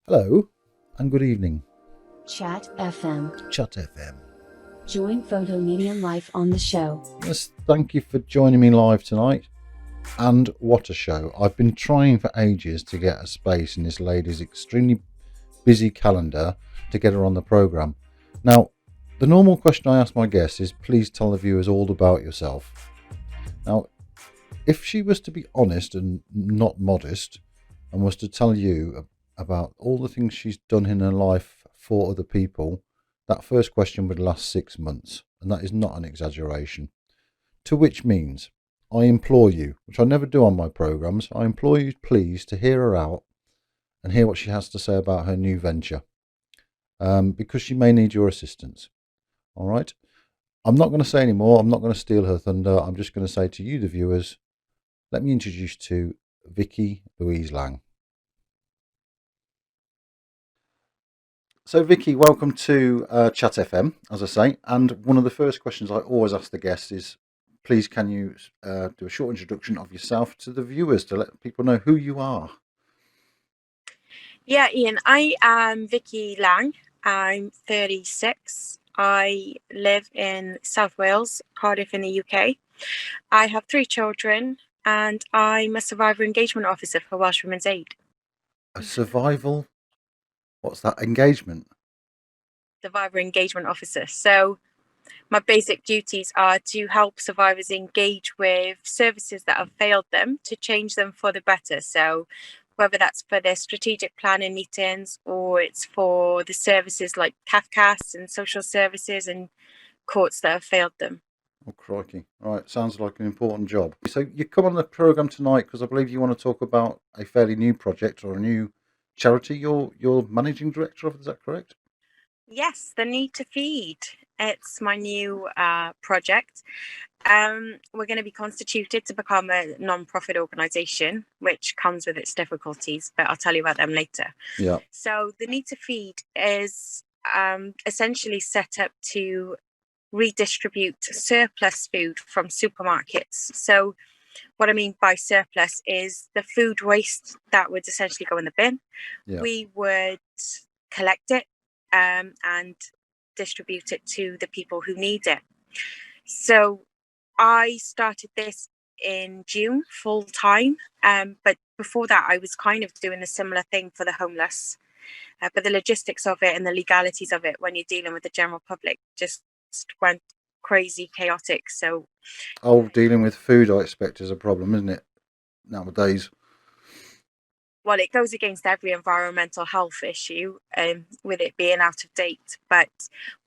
Hello and good evening. Chat FM. Chat FM. Join Fotomedien live on the show. Yes, thank you for joining me live tonight. And what a show. I've been trying for ages to get a space in this lady's extremely busy calendar to get her on the programme. Now, the normal question I ask my guests is please tell the viewers all about yourself. Now, if she was to be honest and not modest and was to tell you about all the things she's done in her life for other people, that first question would last 6 months, and that is not an exaggeration. To which means, I implore you, which I never do on my programmes, I implore you please to hear her out and hear what she has to say about her new venture, because she may need your assistance. All right? I'm not going to say any more. I'm not going to steal her thunder. I'm just going to say to you, the viewers, let me introduce you to Vicky Louise Lang. So, Vicky, welcome to Chat FM, as I say. And one of the first questions I always ask the guests is, please, can you do a short introduction of yourself to the viewers to let people know who you are? Yeah, Ian, I am Vicky Lang. I'm 36. I live in South Wales, Cardiff in the UK. I have 3 children and I'm a survivor engagement officer for Welsh Women's Aid. A survival, what's that, engagement? Survivor engagement officer. So my basic duties are to help survivors engage with services that have failed them to change them for the better. So whether that's for their strategic planning meetings or it's for the services like CAFCAS and social services and courts that have failed them. Oh, crikey. All right, sounds like an important job. So you come on the programme tonight because I believe you want to talk about a fairly new project or a new charity you're managing director of, is that correct? Yes, the Need to Feed. It's my new project. We're going to be constituted to become a non-profit organisation, which comes with its difficulties, but I'll tell you about them later. Yeah. So the Need to Feed is essentially set up to redistribute surplus food from supermarkets. So what I mean by surplus is the food waste that would essentially go in the bin. Yeah. We would collect it and distribute it to the people who need it. So I started this in June full time, but before that I was kind of doing a similar thing for the homeless. But the logistics of it and the legalities of it when you're dealing with the general public just went crazy chaotic. So Dealing with food, I expect, is a problem, isn't it, nowadays? well, it goes against every environmental health issue with it being out of date. But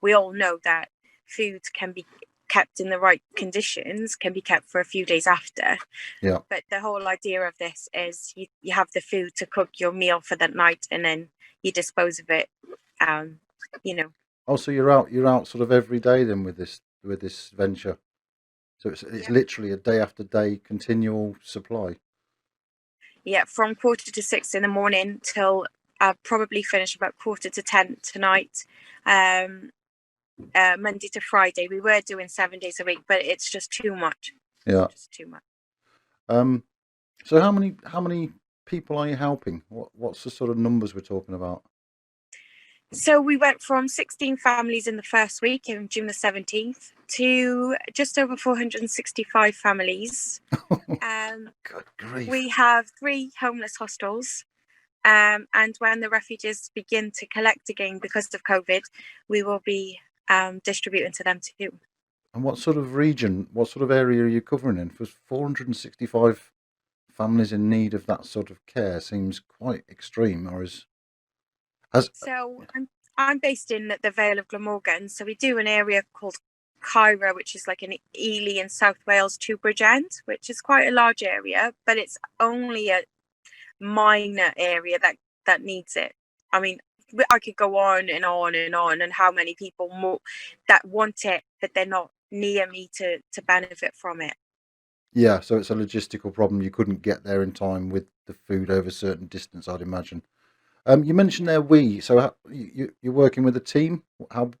we all know that food can be kept in the right conditions, can be kept for a few days after. Yeah. But the whole idea of this is you have the food to cook your meal for that night and then you dispose of it, Oh, so you're out sort of every day then with this venture. So it's literally a day after day continual supply. Yeah, from 6:15 in the morning till I'll probably finish about 10:15 tonight. Monday to Friday. We were doing 7 days a week, but it's just too much. Yeah. Just too much. So how many people are you helping? What's the sort of numbers we're talking about? So we went from 16 families in the first week in June the 17th to just over 465 families. Good grief. We have 3 homeless hostels. And when the refugees begin to collect again because of COVID, we will be distributing to them too. And what sort of region, what sort of area are you covering in? For 465 families in need of that sort of care seems quite extreme, or So I'm based in the Vale of Glamorgan. So we do an area called Cairo, which is like an Ely in South Wales to Bridgend, which is quite a large area, but it's only a minor area that needs it. I mean, I could go on and on and on, and how many people more that want it, but they're not near me to benefit from it. Yeah, so it's a logistical problem. You couldn't get there in time with the food over a certain distance, I'd imagine. You mentioned there so you're working with a team.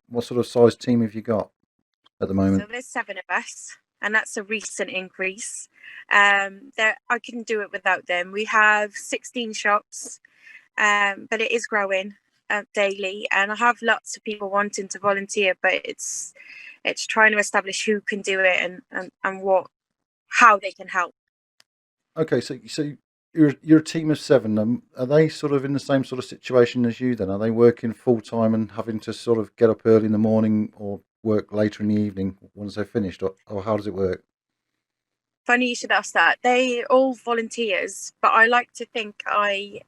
What sort of size team have you got at the moment? So there's 7 of us, and that's a recent increase. I couldn't do it without them. We have 16 shops. but it is growing daily, and I have lots of people wanting to volunteer, but it's trying to establish who can do it and what, how they can help. Okay, so you're a team of 7. Are they sort of in the same sort of situation as you then? Are they working full time and having to sort of get up early in the morning or work later in the evening once they're finished, or how does it work? Funny you should ask that. They all volunteers, but I like to think I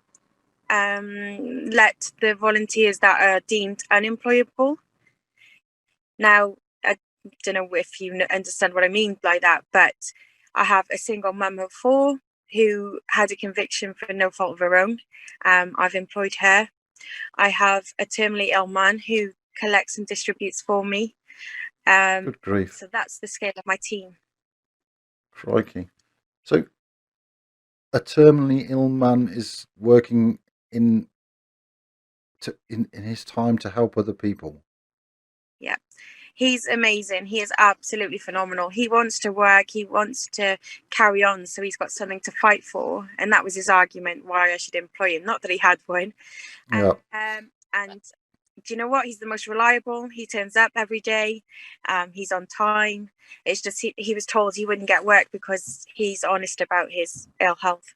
let the volunteers that are deemed unemployable. Now, I don't know if you understand what I mean by that, but I have a single mum of 4 who had a conviction for no fault of her own. I've employed her. I have a terminally ill man who collects and distributes for me. Good grief. So that's the scale of my team. Crikey. So a terminally ill man is working in his time to help other people. Yeah. He's amazing. He is absolutely phenomenal. He wants to work. He wants to carry on. So he's got something to fight for. And that was his argument why I should employ him. Not that he had one. Yeah. And do you know what? He's the most reliable. He turns up every day. He's on time. It's just he was told he wouldn't get work because he's honest about his ill health.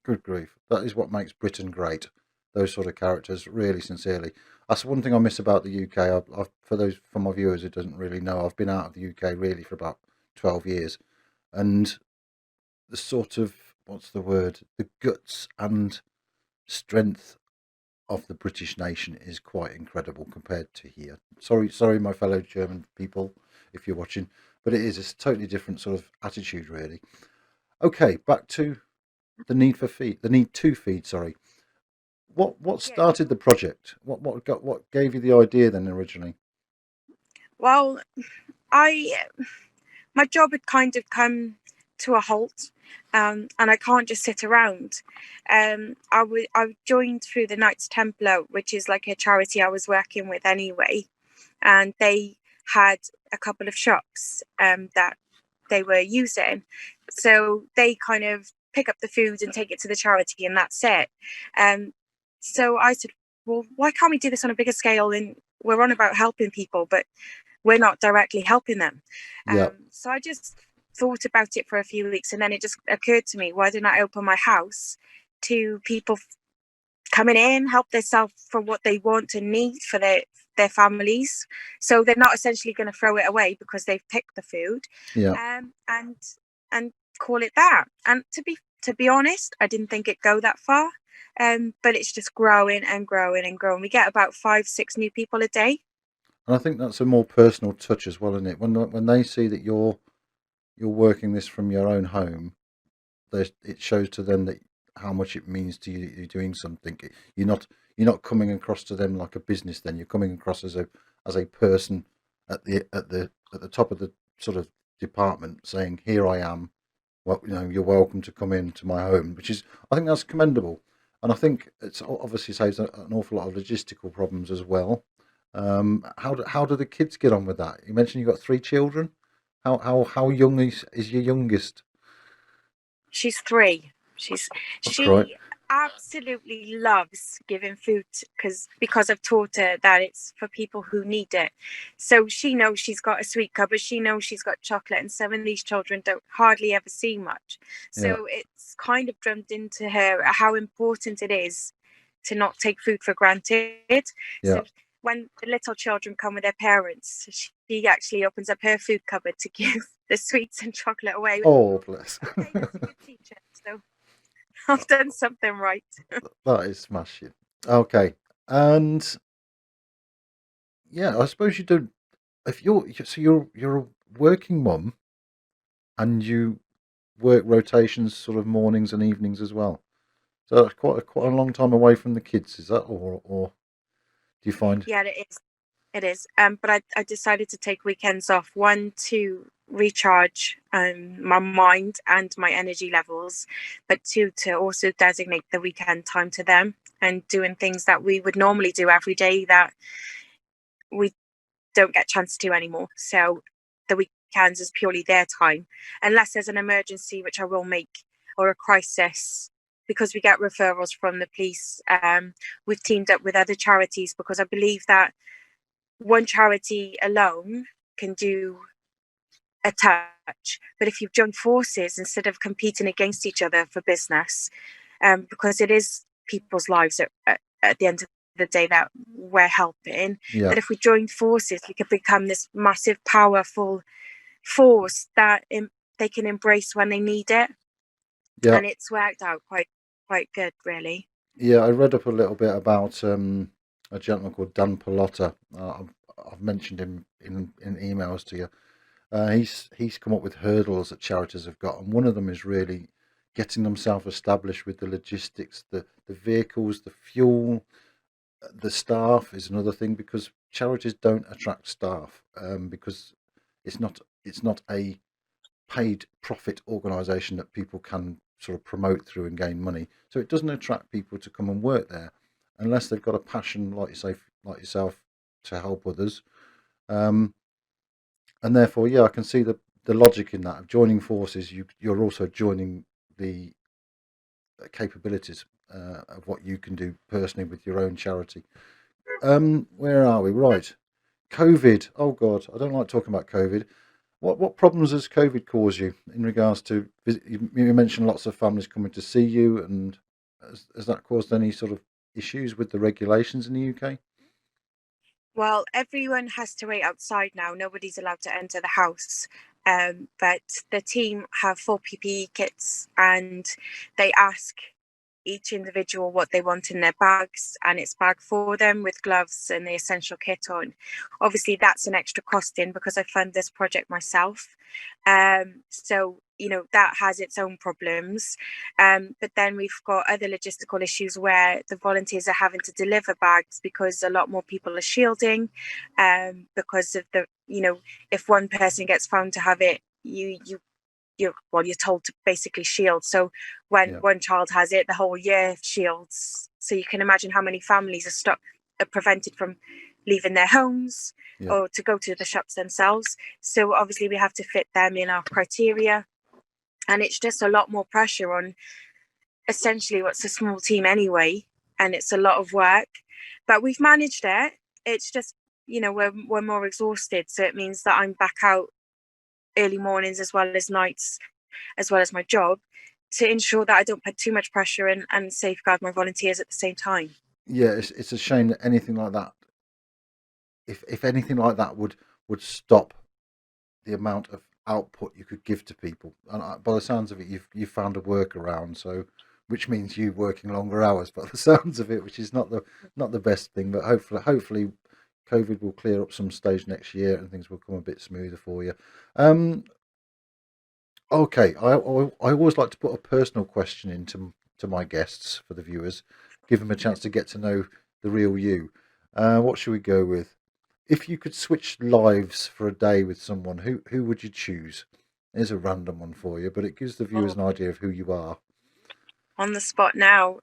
Good grief. That is what makes Britain great. Those sort of characters, really sincerely. That's one thing I miss about the UK. For my viewers who doesn't really know, I've been out of the UK really for about 12 years. And the sort of, what's the word? The guts and strength of the British nation is quite incredible compared to here. Sorry, my fellow German people, if you're watching, but it's a totally different sort of attitude, really. Okay, back to the need to feed. Sorry, what started the project? What gave you the idea then originally? Well, my job had kind of come to a halt, and I can't just sit around. I joined through the Knights Templar, which is like a charity I was working with anyway, and they had a couple of shops that they were using, so they kind of pick up the food and take it to the charity, and that's it. So I said, well, why can't we do this on a bigger scale? And we're on about helping people, but we're not directly helping them. Yeah. So I just thought about it for a few weeks, and then it just occurred to me, why didn't I open my house to people coming in, help themselves for what they want and need for their families, so they're not essentially going to throw it away because they've picked the food. Yeah. And call it that. And to be honest, I didn't think it'd go that far. But it's just growing and growing and growing. We get about 5-6 new people a day. And I think that's a more personal touch as well, isn't it? When they see that you're working this from your own home, it shows to them that how much it means to you that you're doing something. You're not coming across to them like a business. Then you're coming across as a person at the top of the sort of department, saying, "Here I am. Well, you're welcome to come into my home," which is, I think that's commendable, and I think it's obviously saves an awful lot of logistical problems as well. How do the kids get on with that? You mentioned you've got 3 children. How young is your youngest? She's 3. That's right. She absolutely loves giving food because I've taught her that it's for people who need it. So she knows she's got a sweet cupboard. She knows she's got chocolate, and some of these children don't hardly ever see much. So it's kind of drummed into her how important it is to not take food for granted. Yeah. So when the little children come with their parents, she actually opens up her food cupboard to give the sweets and chocolate away. Oh, bless. Okay, that's a good teacher. So I've done something right. That is smashing. Okay, and yeah, I suppose you do. If you're a working mum, and you work rotations, sort of mornings and evenings as well. So that's quite a long time away from the kids, is that, or do you find? Yeah, it is. It is. But I decided to take weekends off. One, to recharge my mind and my energy levels, but 2, to also designate the weekend time to them and doing things that we would normally do every day that we don't get a chance to anymore. So the weekends is purely their time, unless there's an emergency, which I will make, or a crisis. because we get referrals from the police, we've teamed up with other charities, because I believe that one charity alone can do a touch, but if you join forces instead of competing against each other for business, because it is people's lives at the end of the day that we're helping, Yeah. that if we join forces, we could become this massive, powerful force that they can embrace when they need it. Yeah. And it's worked out quite good, really. Yeah, I read up a little bit about a gentleman called Dan Pallotta. I've mentioned him in emails to you. He's come up with hurdles that charities have got, and one of them is really getting themselves established with the logistics, the vehicles, the fuel, the staff is another thing, because charities don't attract staff because it's not a paid profit organisation that people can sort of promote through and gain money. So it doesn't attract people to come and work there unless they've got a passion, like you say, like yourself, to help others. And therefore, yeah, I can see the logic in that of joining forces. You're also joining the capabilities of what you can do personally with your own charity. Where are we? Right. COVID. Oh God, I don't like talking about COVID. What problems has COVID caused you in regards to? You mentioned lots of families coming to see you, and has that caused any sort of issues with the regulations in the UK? Well, everyone has to wait outside now. Nobody's allowed to enter the house. But the team have full PPE kits, and they ask each individual what they want in their bags, and it's bagged for them with gloves and the essential kit on. Obviously, that's an extra cost in because I fund this project myself. So, that has its own problems. But then we've got other logistical issues where the volunteers are having to deliver bags because a lot more people are shielding, because of if one person gets found to have it, you're told to basically shield. So when one child has it, the whole year shields. So you can imagine how many families are prevented from leaving their homes or to go to the shops themselves. So obviously we have to fit them in our criteria, and it's just a lot more pressure on essentially what's a small team anyway, and it's a lot of work, but we've managed it. It's just we're more exhausted, so it means that I'm back out early mornings as well as nights, as well as my job, to ensure that I don't put too much pressure and safeguard my volunteers at the same time. Yeah, it's a shame that anything like that, if anything like that would stop the amount of output you could give to people. And by the sounds of it, you've found a workaround, so which means you working longer hours. By the sounds of it, which is not the best thing, but hopefully COVID will clear up some stage next year and things will come a bit smoother for you. Okay, I always like to put a personal question into my guests for the viewers, give them a chance to get to know the real you. What should we go with? If you could switch lives for a day with someone, who would you choose? Here's a random one for you, but it gives the viewers an idea of who you are. On the spot now.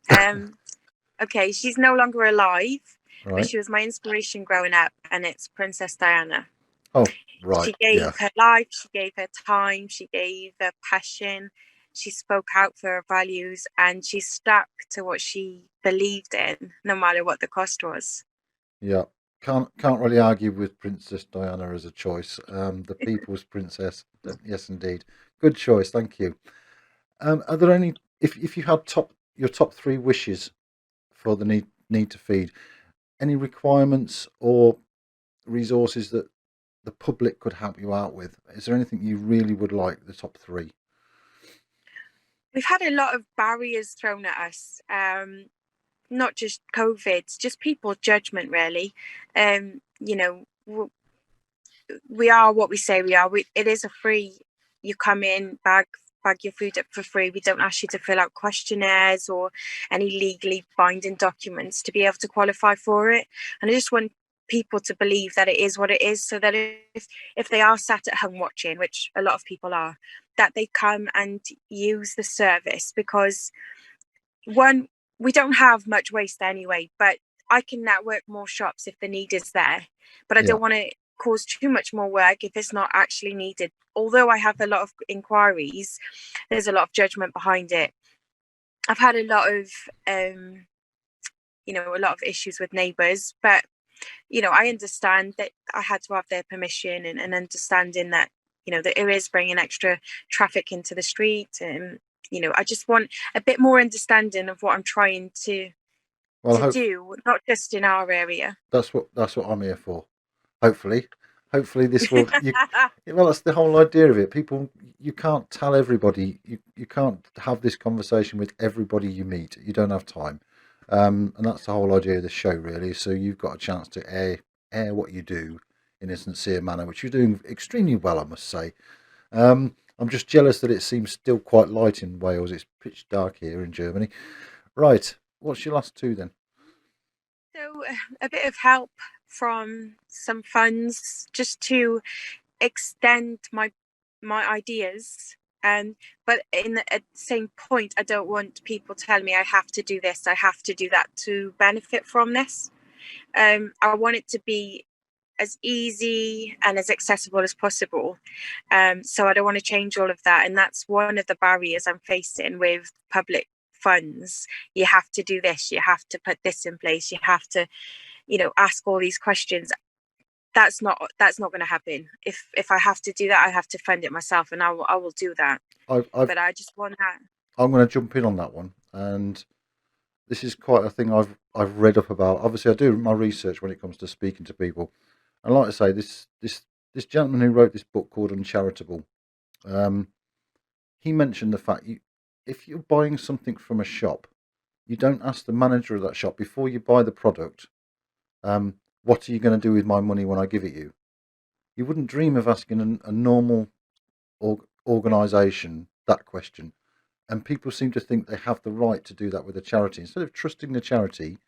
Okay, she's no longer alive, but she was my inspiration growing up, and it's Princess Diana. Oh, right. She gave her life, she gave her time, she gave her passion, she spoke out for her values, and she stuck to what she believed in, no matter what the cost was. Yeah. Can't really argue with Princess Diana as a choice. The people's princess. Yes, indeed. Good choice. Thank you. Are there any? If you had your top three wishes for the need to feed, any requirements or resources that the public could help you out with? Is there anything you really would like? The top three. We've had a lot of barriers thrown at us. Not just COVID, just people's judgment, really. We are what we say we are. It is a free. You come in, bag your food up for free. We don't ask you to fill out questionnaires or any legally binding documents to be able to qualify for it. And I just want people to believe that it is what it is, so that if they are sat at home watching, which a lot of people are, that they come and use the service, because one, we don't have much waste anyway, but I can network more shops if the need is there. But I don't want to cause too much more work if it's not actually needed. Although I have a lot of inquiries, there's a lot of judgment behind it. I've had a lot of a lot of issues with neighbours, but I understand that I had to have their permission, and understanding that that it is bringing extra traffic into the street, and I just want a bit more understanding of what I'm trying to Well, do, not just in our area. that's what I'm here for. Hopefully, this will. Well, that's the whole idea of it. People, you can't tell everybody. You can't have this conversation with everybody you meet. You don't have time, and that's the whole idea of the show, really. So you've got a chance to air what you do in a sincere manner, which you're doing extremely well, I must say. I'm just jealous that it seems still quite light in Wales. It's pitch dark here in Germany. Right, what's your last two then? So a bit of help from some funds just to extend my ideas. But at the same point, I don't want people telling me I have to do this, I have to do that to benefit from this. I want it to be as easy and as accessible as possible. So I don't want to change all of that. And that's one of the barriers I'm facing with public funds. You have to do this, you have to put this in place, you have to, ask all these questions. That's not going to happen. If I have to do that, I have to fund it myself, and I will do that. But I just want that. I'm going to jump in on that one, and this is quite a thing I've read up about. Obviously, I do my research when it comes to speaking to people, and like I say, this gentleman who wrote this book called Uncharitable, he mentioned the fact if you're buying something from a shop, you don't ask the manager of that shop before you buy the product, what are you going to do with my money when I give it you? You wouldn't dream of asking a normal organisation that question. And people seem to think they have the right to do that with a charity. Instead of trusting the charity,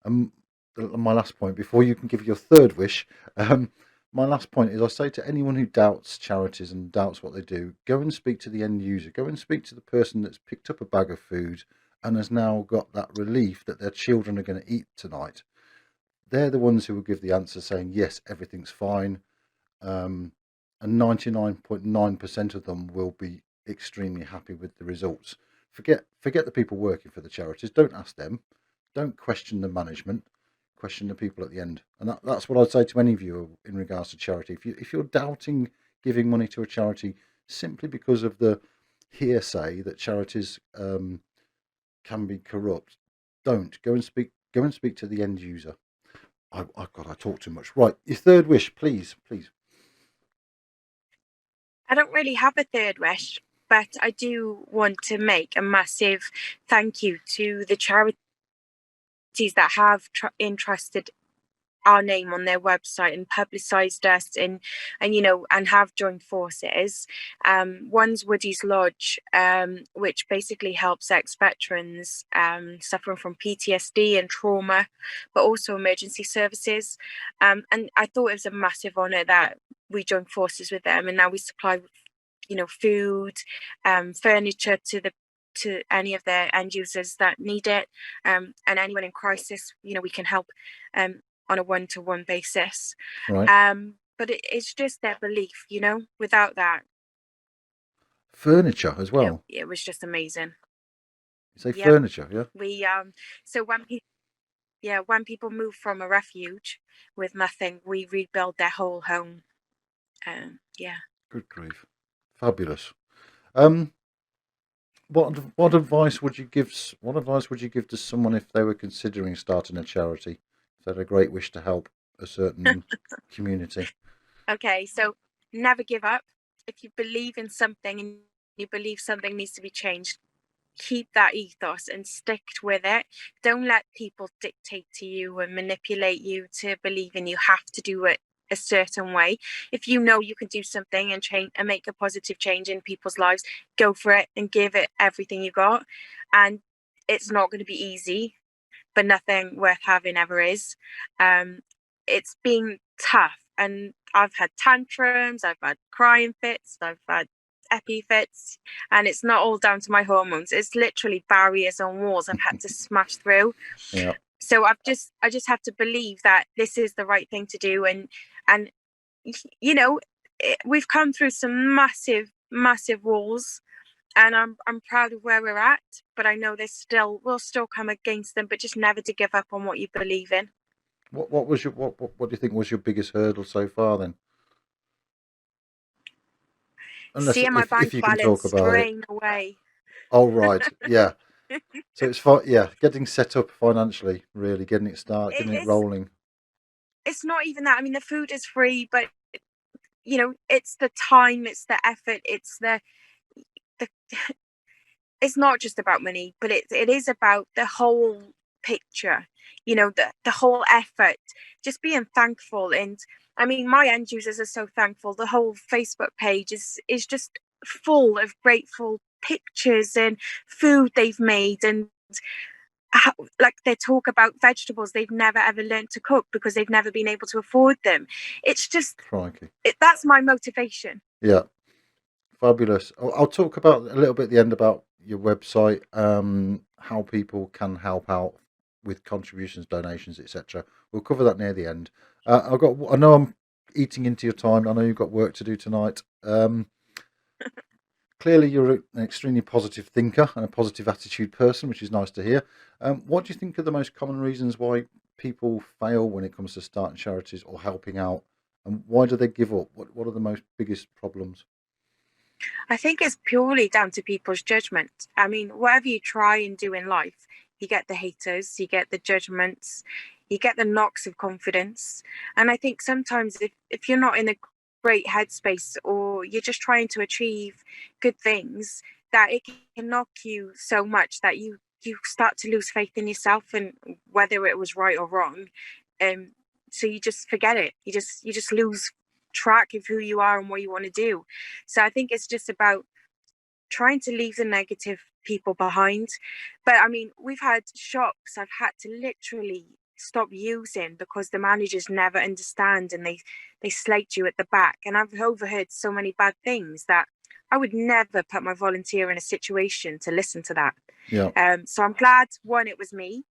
my last point, before you can give your third wish, my last point is I say to anyone who doubts charities and doubts what they do, go and speak to the end user. Go and speak to the person that's picked up a bag of food and has now got that relief that their children are going to eat tonight. They're the ones who will give the answer saying, yes, everything's fine. And 99.9% of them will be extremely happy with the results. Forget the people working for the charities. Don't ask them. Don't question the management. Question the people at the end. And that's what I'd say to any viewer in regards to charity. If you're doubting giving money to a charity simply because of the hearsay that charities can be corrupt, don't go and speak. Go and speak to the end user. I talk too much. Right, your third wish, please. I don't really have a third wish, but I do want to make a massive thank you to the charities that have entrusted our name on their website and publicised us, and have joined forces. One's Woody's Lodge, which basically helps ex-veterans suffering from PTSD and trauma, but also emergency services. And I thought it was a massive honour that we joined forces with them, and now we supply food, furniture to any of their end users that need it, and anyone in crisis, we can help on a one-to-one basis. Right. But it's just their belief, without that. Furniture as well. It was just amazing. You say furniture, yeah? We so when people move from a refuge with nothing, we rebuild their whole home. Yeah. Good grief. Fabulous. What advice would you give? What advice would you give to someone if they were considering starting a charity? If they had a great wish to help a certain community. Okay, so never give up. If you believe in something and you believe something needs to be changed, keep that ethos and stick with it. Don't let people dictate to you and manipulate you to believing you have to do it a certain way. If you know you can do something and change and make a positive change in people's lives, go for it and give it everything you got. And it's not going to be easy, but nothing worth having ever is. It's been tough, and I've had tantrums, I've had crying fits, I've had epi fits, and it's not all down to my hormones. It's literally barriers and walls I've had to smash through. Yeah. So I just have to believe that this is the right thing to do, and we've come through some massive walls, and I'm proud of where we're at. But I know we'll still come against them, but just never to give up on what you believe in. What was your what do you think was your biggest hurdle so far then? Unless Seeing my if bank you can talk balance about it. drain away. Oh right, yeah. So it's fine. Yeah, getting set up financially, really getting it It, getting it it's rolling. it's not even that. I mean, the food is free, but it's the time, it's the effort, it's the it's not just about money, but it is about the whole picture, the whole effort, just being thankful. And I mean, my end users are so thankful. The whole Facebook page is just full of grateful pictures and food they've made, and how, like, they talk about vegetables they've never ever learned to cook because they've never been able to afford them. It's just Crikey. that's my motivation. Yeah, fabulous. I'll talk about a little bit at the end about your website, how people can help out with contributions, donations, etc. We'll cover that near the end. I know I'm eating into your time. I know you've got work to do tonight. Clearly, you're an extremely positive thinker and a positive attitude person, which is nice to hear. What do you think are the most common reasons why people fail when it comes to starting charities or helping out? And why do they give up? What are the most biggest problems? I think it's purely down to people's judgment. I mean, whatever you try and do in life, you get the haters, you get the judgments, you get the knocks of confidence. And I think sometimes if you're not in a great headspace, or you're just trying to achieve good things, that it can knock you so much that you start to lose faith in yourself and whether it was right or wrong. Um, so you just forget it. You just lose track of who you are and what you want to do. So I think it's just about trying to leave the negative people behind. But I mean, we've had shops I've had to literally stop using because the managers never understand, and they slate you at the back. And I've overheard so many bad things that I would never put my volunteer in a situation to listen to that. Yeah, So I'm glad, one, it was me,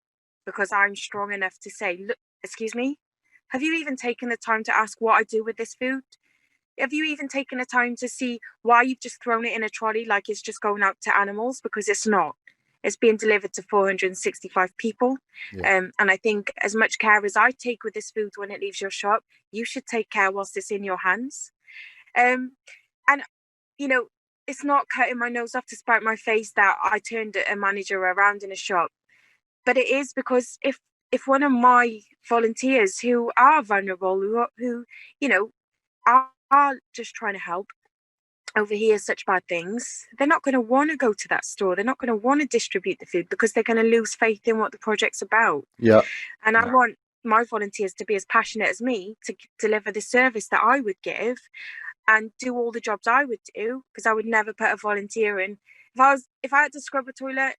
because I'm strong enough to say, look, excuse me, have you even taken the time to ask what I do with this food? Have you even taken the time to see why you've just thrown it in a trolley like it's just going out to animals? Because it's not. It's being delivered to 465 people. yeah, And I think as much care as I take with this food when it leaves your shop, you should take care whilst it's in your hands. Um, and, you know, it's not cutting my nose off to spite my face that I turned a manager around in a shop. But it is because if one of my volunteers who are vulnerable, who are just trying to help, overhear such bad things, they're not going to want to go to that store. They're not going to want to distribute the food because they're going to lose faith in what the project's about. yeah, And I want my volunteers to be as passionate as me to deliver the service that I would give and do all the jobs I would do, because I would never put a volunteer in. If I had to scrub a toilet,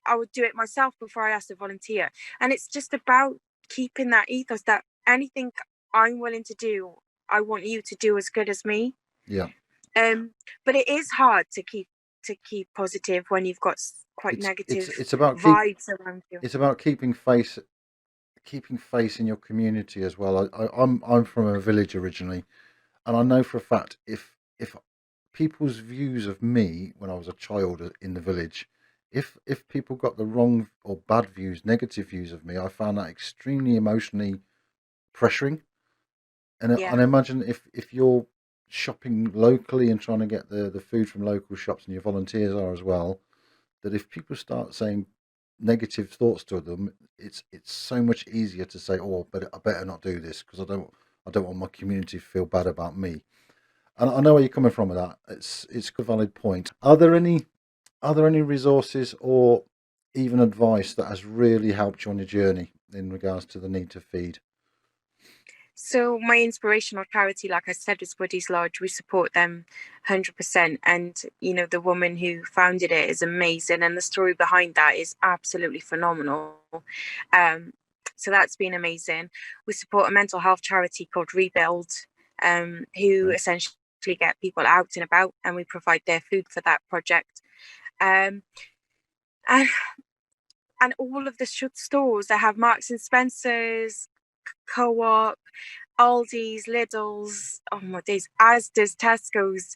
I would do it myself before I asked a volunteer. And it's just about keeping that ethos that anything I'm willing to do, I want you to do as good as me. yeah. But it is hard to keep positive when you've got quite negative It's about vibes around you. it's about keeping face in your community as well. I'm from a village originally, and I know for a fact if people's views of me when I was a child in the village, if people got the wrong or bad views, negative views of me, I found that extremely emotionally pressuring. Yeah, And I imagine if you're shopping locally and trying to get the food from local shops, and your volunteers are as well, that if people start saying negative thoughts to them, it's so much easier to say, oh, but I better not do this because I don't want my community to feel bad about me. And I know where you're coming from with that. It's a valid point. Are there any resources or even advice that has really helped you on your journey in regards to the need to feed? so my inspirational charity, like I said, is Woody's Lodge. We support them 100%. And the woman who founded it is amazing, and the story behind that is absolutely phenomenal. um so that's been amazing. We support a mental health charity called Rebuild, who Okay. essentially get people out and about, and we provide their food for that project. um and, and all of the stores that have Marks and Spencers, Co-op, Aldi's, Lidl's, oh my days, Asda's, Tesco's,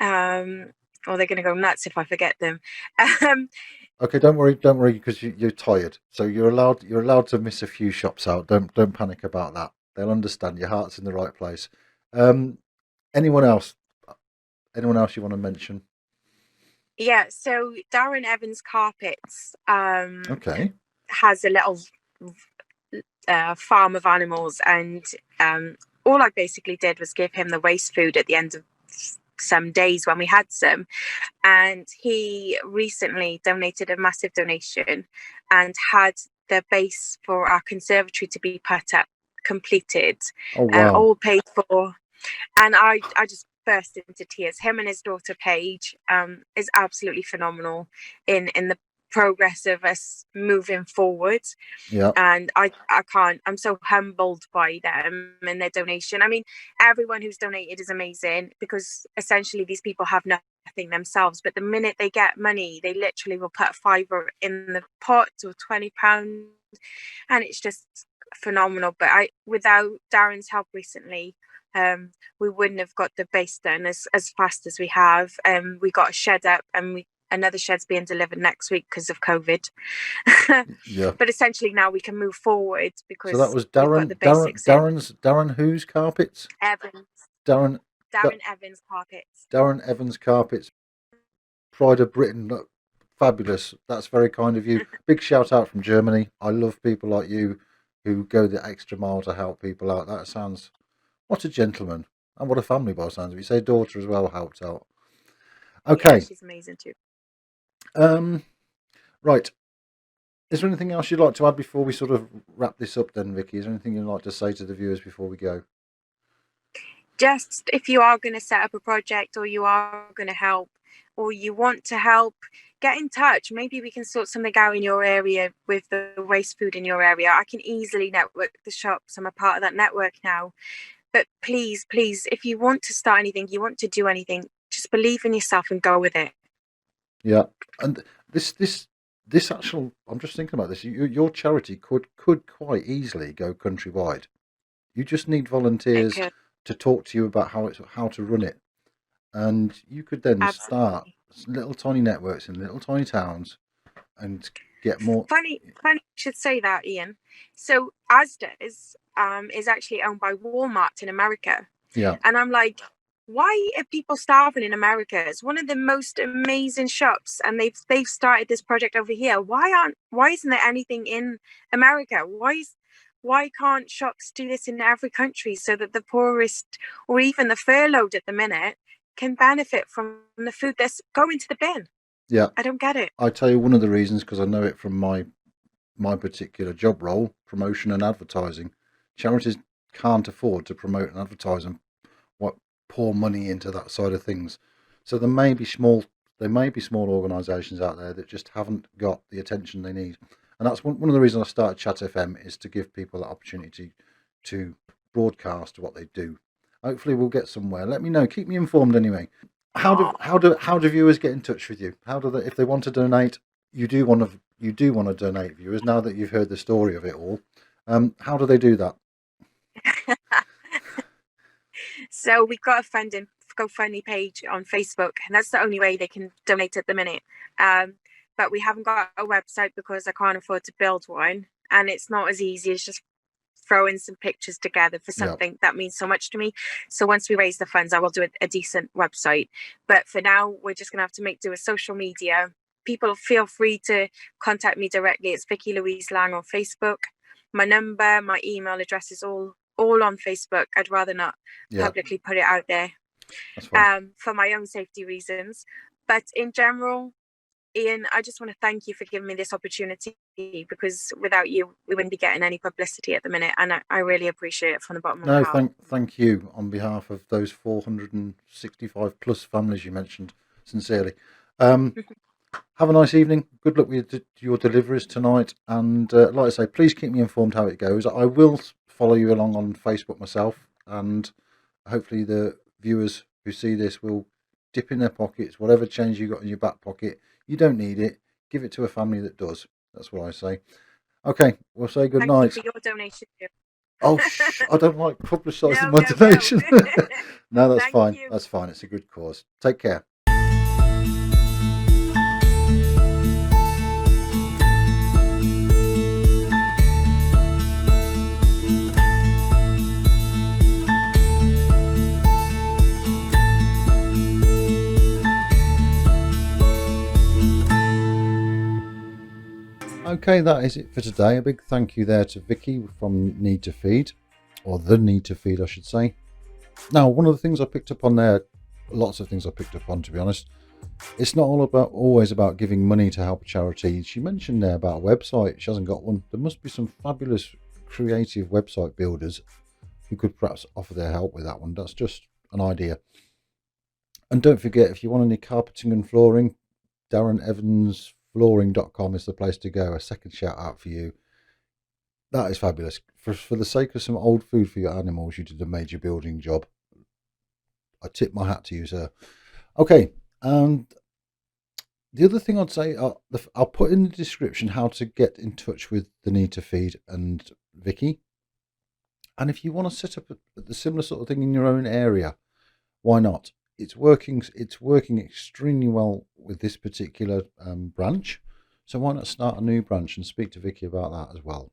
um, or they're going to go nuts if I forget them. Um, Okay, don't worry, because you're tired, so you're allowed to miss a few shops out. Don't panic about that. They'll understand. Your heart's in the right place. Um, anyone else? Anyone else you want to mention? yeah, so Darren Evans Carpets Okay. has a little farm of animals, and all I basically did was give him the waste food at the end of some days when we had some. And he recently donated a massive donation and had the base for our conservatory to be put up, completed, Oh wow. all paid for. And I just burst into tears. Him and his daughter Paige is absolutely phenomenal in the progress of us moving forward. Yeah. And I can't, I'm so humbled by them and their donation. I mean, everyone who's donated is amazing, because essentially these people have nothing themselves, but the minute they get money, they literally will put a fiver in the pot or £20, and it's just phenomenal. But without Darren's help recently, we wouldn't have got the base done as fast as we have. We got a shed up, and another shed's being delivered next week because of COVID. Yeah. But essentially now we can move forward So that because was we've got the basics in. Darren whose carpets? Evans. Darren Evans Carpets. Darren Evans Carpets, Pride of Britain. Look, fabulous. That's very kind of you. Big shout out from Germany. I love people like you who go the extra mile to help people out. That sounds, what a gentleman, and what a family by the sounds of it. You say daughter as well helped out. Okay. Yeah, she's amazing too. Right. Is there anything else you'd like to add before we sort of wrap this up then, Vicky? Is there anything you'd like to say to the viewers before we go? Just if you are going to set up a project, or you are going to help, or you want to help, get in touch. Maybe we can sort something out in your area with the waste food in your area. I can easily network the shops. I'm a part of that network now. But please, if you want to start anything, you want to do anything, just believe in yourself and go with it. Yeah. And this actual, I'm just thinking about this. Your charity could quite easily go countrywide. You just need volunteers to talk to you about how to run it, and you could then start little tiny networks in little tiny towns and get more. Funny you should say that, Ian. So Asda's is actually owned by Walmart in America. Yeah. And I'm like, why are people starving in America? It's one of the most amazing shops, and they've started this project over here. Why isn't there anything in America? Why can't shops do this in every country, so that the poorest, or even the furloughed at the minute, can benefit from the food that's going to the bin? Yeah. I don't get it. I tell you, one of the reasons, because I know it from my particular job role, promotion and advertising. Charities can't afford to promote and advertise and pour money into that side of things. So there may be small organisations out there that just haven't got the attention they need. And that's one of the reasons I started Chat FM, is to give people that opportunity to broadcast what they do. Hopefully we'll get somewhere. Let me know. Keep me informed anyway. How do viewers get in touch with you? How do they, if they want to donate? You do want to donate, viewers. Now that you've heard the story of it all, how do they do that? So we've got a GoFundMe page on Facebook, and that's the only way they can donate at the minute. But we haven't got a website because I can't afford to build one, and it's not as easy as just throwing some pictures together for something that means so much to me. So once we raise the funds, I will do a decent website. But for now, we're just going to have to make do with social media. People feel free to contact me directly. It's Vicky Louise Lang on Facebook. My number, my email address is all on Facebook. I'd rather not publicly put it out there. That's fine. For my own safety reasons. But in general, Ian, I just want to thank you for giving me this opportunity, because without you, we wouldn't be getting any publicity at the minute, and I really appreciate it from the bottom of my heart. No, thank you on behalf of those 465 plus families you mentioned, sincerely. Have a nice evening. Good luck with your deliveries tonight, and like I say, please keep me informed how it goes. I will follow you along on Facebook myself, and hopefully the viewers who see this will dip in their pockets. Whatever change you got in your back pocket, you don't need it. Give it to a family that does. That's what I say. Okay, we'll say good night. Thank you for your donation too. Oh, I don't like publicising my donation. No, that's fine. You. That's fine. It's a good cause. Take care. Okay, that is it for today. A big thank you there to Vicky from Need to Feed, or The Need to Feed, I should say. Now, one of the things I picked up on there, lots of things I picked up on, to be honest, it's not always about giving money to help a charity. She mentioned there about a website. She hasn't got one. There must be some fabulous creative website builders who could perhaps offer their help with that one. That's just an idea. And don't forget, if you want any carpeting and flooring, DarrenEvansFlooring.com is the place to go. A second shout out for you. That is fabulous. For the sake of some old food for your animals, you did a major building job. I tip my hat to you, sir. Okay, and the other thing I'd say, I'll put in the description how to get in touch with the Need to Feed and Vicky. And if you want to set up a similar sort of thing in your own area, why not? It's working extremely well with this particular branch. So why not start a new branch and speak to Vicky about that as well?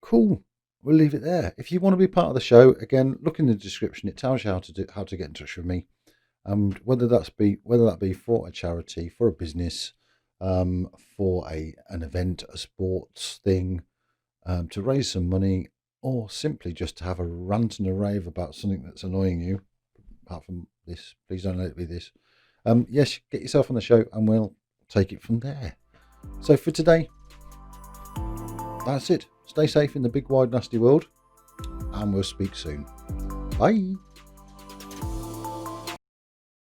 Cool. We'll leave it there. If you want to be part of the show, again, look in the description. It tells you how to get in touch with me. Whether that be for a charity, for a business, for an event, a sports thing, to raise some money, or simply just to have a rant and a rave about something that's annoying you. Apart from this, please don't let it be this. Yes, get yourself on the show and we'll take it from there. So for today, that's it. Stay safe in the big, wide, nasty world, and we'll speak soon. Bye.